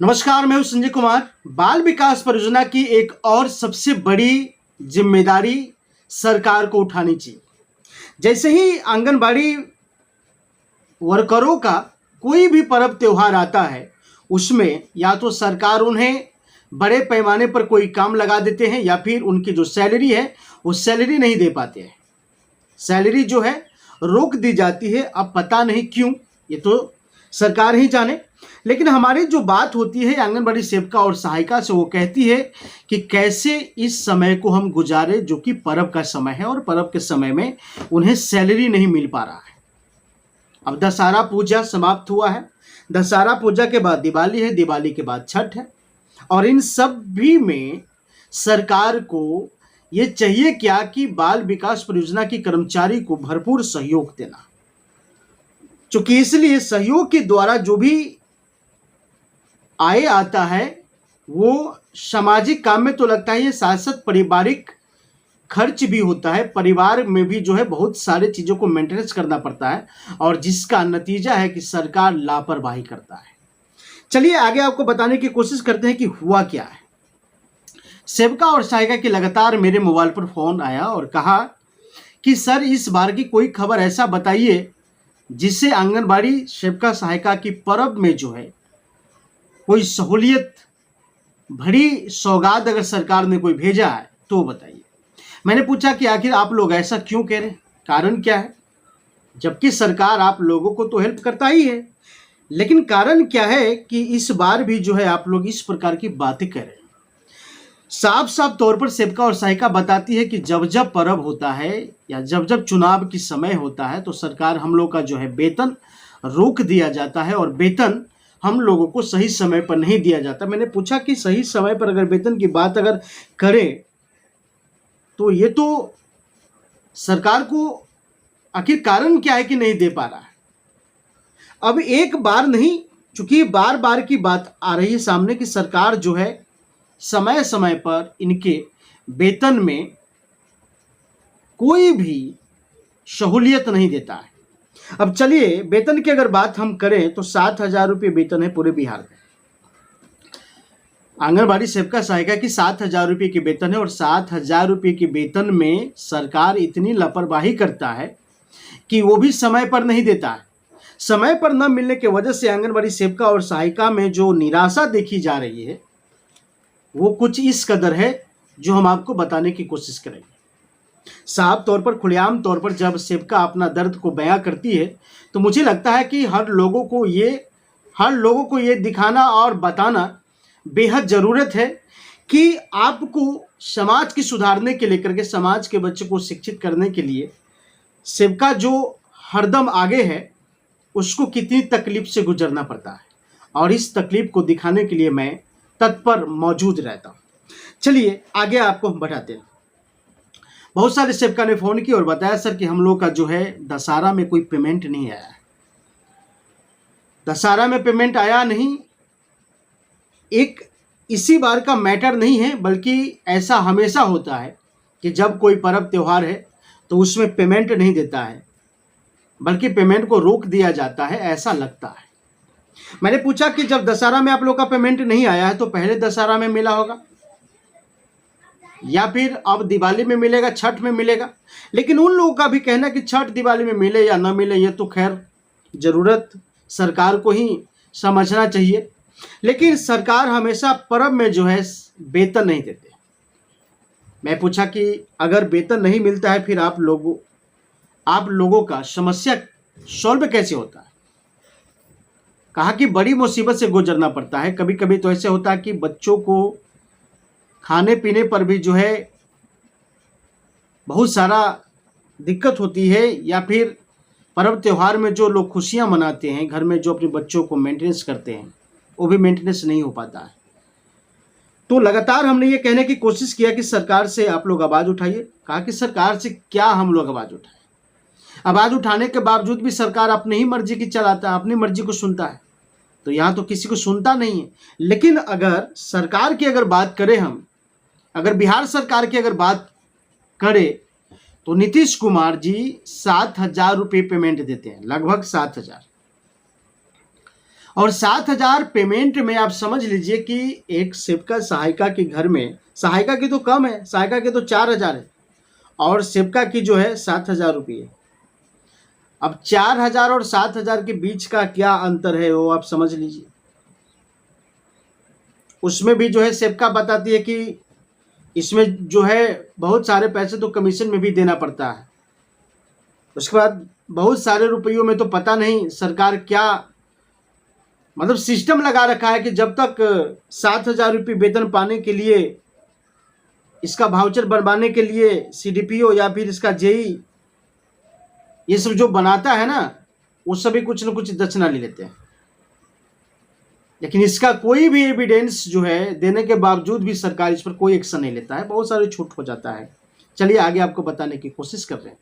नमस्कार, मैं हूं संजय कुमार। बाल विकास परियोजना की एक और सबसे बड़ी जिम्मेदारी सरकार को उठानी चाहिए। जैसे ही आंगनबाड़ी वर्करों का कोई भी पर्व त्योहार आता है, उसमें या तो सरकार उन्हें बड़े पैमाने पर कोई काम लगा देते हैं या फिर उनकी जो सैलरी है वो सैलरी नहीं दे पाते हैं। सैलरी जो है रोक दी जाती है। अब पता नहीं क्यों, ये तो सरकार ही जाने। लेकिन हमारी जो बात होती है आंगनबाड़ी सेविका और सहायिका से, वो कहती है कि कैसे इस समय को हम गुजारे जो कि पर्व का समय है और पर्व के समय में उन्हें सैलरी नहीं मिल पा रहा है। अब दशहरा पूजा समाप्त हुआ है, दशहरा पूजा के बाद दिवाली है, दिवाली के बाद छठ है, और इन सब भी में सरकार को ये चाहिए क्या कि बाल विकास परियोजना की कर्मचारी को भरपूर सहयोग देना। चूंकि इसलिए सहयोग के द्वारा जो भी आय आता है वो सामाजिक काम में तो लगता है, ये साथ साथ पारिवारिक खर्च भी होता है। परिवार में भी जो है बहुत सारे चीज़ों को मेंटेनेंस करना पड़ता है, और जिसका नतीजा है कि सरकार लापरवाही करता है। चलिए आगे आपको बताने की कोशिश करते हैं कि हुआ क्या है। सेविका और सहायिका की लगातार मेरे मोबाइल पर फ़ोन आया और कहा कि सर, इस बार की कोई खबर ऐसा बताइए जिससे आंगनबाड़ी सेविका सहायिका की पर्व में जो है कोई सहूलियत भरी सौगात अगर सरकार ने कोई भेजा है तो बताइए। मैंने पूछा कि आखिर आप लोग ऐसा क्यों कह रहे हैं, कारण क्या है, जबकि सरकार आप लोगों को तो हेल्प करता ही है, लेकिन कारण क्या है कि इस बार भी जो है आप लोग इस प्रकार की बातें कर रहे हैं। साफ साफ तौर पर सेविका और सहायिका बताती है कि जब जब पर्व होता है या जब जब चुनाव की समय होता है तो सरकार हम लोग का जो है वेतन रोक दिया जाता है, और वेतन हम लोगों को सही समय पर नहीं दिया जाता। मैंने पूछा कि सही समय पर अगर वेतन की बात अगर करें तो ये तो सरकार को आखिर कारण क्या है कि नहीं दे पा रहा है। अब एक बार नहीं, चूंकि बार बार की बात आ रही है सामने कि सरकार जो है समय समय पर इनके वेतन में कोई भी सहूलियत नहीं देता है। अब चलिए वेतन की अगर बात हम करें तो 7,000 रुपये वेतन है पूरे बिहार में। आंगनबाड़ी सेविका सहायिका की 7,000 रुपये की वेतन है, और 7,000 रुपये के वेतन में सरकार इतनी लापरवाही करता है कि वो भी समय पर नहीं देता है। समय पर न मिलने की वजह से आंगनबाड़ी सेविका और सहायिका में जो निराशा देखी जा रही है वो कुछ इस कदर है जो हम आपको बताने की कोशिश करेंगे। साफ तौर पर, खुलेआम तौर पर जब सेविका अपना दर्द को बयां करती है तो मुझे लगता है कि हर लोगों को ये दिखाना और बताना बेहद ज़रूरत है कि आपको समाज की सुधारने के लेकर के, समाज के बच्चों को शिक्षित करने के लिए सेविका जो हरदम आगे है उसको कितनी तकलीफ से गुजरना पड़ता है, और इस तकलीफ को दिखाने के लिए मैं तत्पर मौजूद रहता हूँ। चलिए आगे आपको हम बढ़ाते हैं। बहुत सारे सेविका ने फ़ोन की और बताया सर कि हम लोग का जो है दशहरा में कोई पेमेंट नहीं आया है। दशहरा में पेमेंट आया नहीं, एक इसी बार का मैटर नहीं है, बल्कि ऐसा हमेशा होता है कि जब कोई पर्व त्यौहार है तो उसमें पेमेंट नहीं देता है, बल्कि पेमेंट को रोक दिया जाता है, ऐसा लगता है। मैंने पूछा कि जब दशहरा में आप लोग का पेमेंट नहीं आया है तो पहले दशहरा में मिला होगा या फिर अब दिवाली में मिलेगा, छठ में मिलेगा। लेकिन उन लोगों का भी कहना कि छठ दिवाली में मिले या ना मिले ये तो खैर ज़रूरत सरकार को ही समझना चाहिए, लेकिन सरकार हमेशा पर्व में जो है वेतन नहीं देते। मैं पूछा कि अगर वेतन नहीं मिलता है फिर आप लोगों का समस्या सॉल्व कैसे होता है। कहा कि बड़ी मुसीबत से गुजरना पड़ता है। कभी कभी तो ऐसे होता है कि बच्चों को खाने पीने पर भी जो है बहुत सारा दिक्कत होती है, या फिर पर्व त्यौहार में जो लोग खुशियां मनाते हैं, घर में जो अपने बच्चों को मेंटेनेंस करते हैं, वो भी मेंटेनेंस नहीं हो पाता है। तो लगातार हमने ये कहने की कोशिश किया कि सरकार से आप लोग आवाज़ उठाइए। कहा कि सरकार से क्या हम लोग आवाज़ उठाएं। आवाज़ उठाने के बावजूद भी सरकार अपनी ही मर्जी की चलाता है, अपनी मर्जी को सुनता है। तो यहाँ तो किसी को सुनता नहीं है। लेकिन अगर सरकार की अगर बात करें हम, अगर बिहार सरकार की अगर बात करें तो नीतीश कुमार जी 7,000 रुपये पेमेंट देते हैं, लगभग 7,000। और 7,000 पेमेंट में आप समझ लीजिए कि एक सेविका सहायिका के घर में, सहायिका की तो कम है, सहायिका की तो 4,000 है और सेविका की जो है 7,000 रुपये। अब 4,000 और 7,000 के बीच का क्या अंतर है वो आप समझ लीजिए। उसमें भी जो है सेविका बताती है कि इसमें जो है बहुत सारे पैसे तो कमीशन में भी देना पड़ता है। उसके बाद बहुत सारे रुपयों में तो पता नहीं सरकार क्या मतलब सिस्टम लगा रखा है कि जब तक 7,000 रुपये वेतन पाने के लिए, इसका वाउचर बनवाने के लिए CDPO या फिर इसका JE ये सब जो बनाता है ना, वो सभी कुछ न कुछ दक्षिणा ले लेते हैं। लेकिन इसका कोई भी एविडेंस जो है देने के बावजूद भी सरकार इस पर कोई एक्शन नहीं लेता है, बहुत सारे छूट हो जाता है। चलिए आगे आपको बताने की कोशिश कर रहे हैं।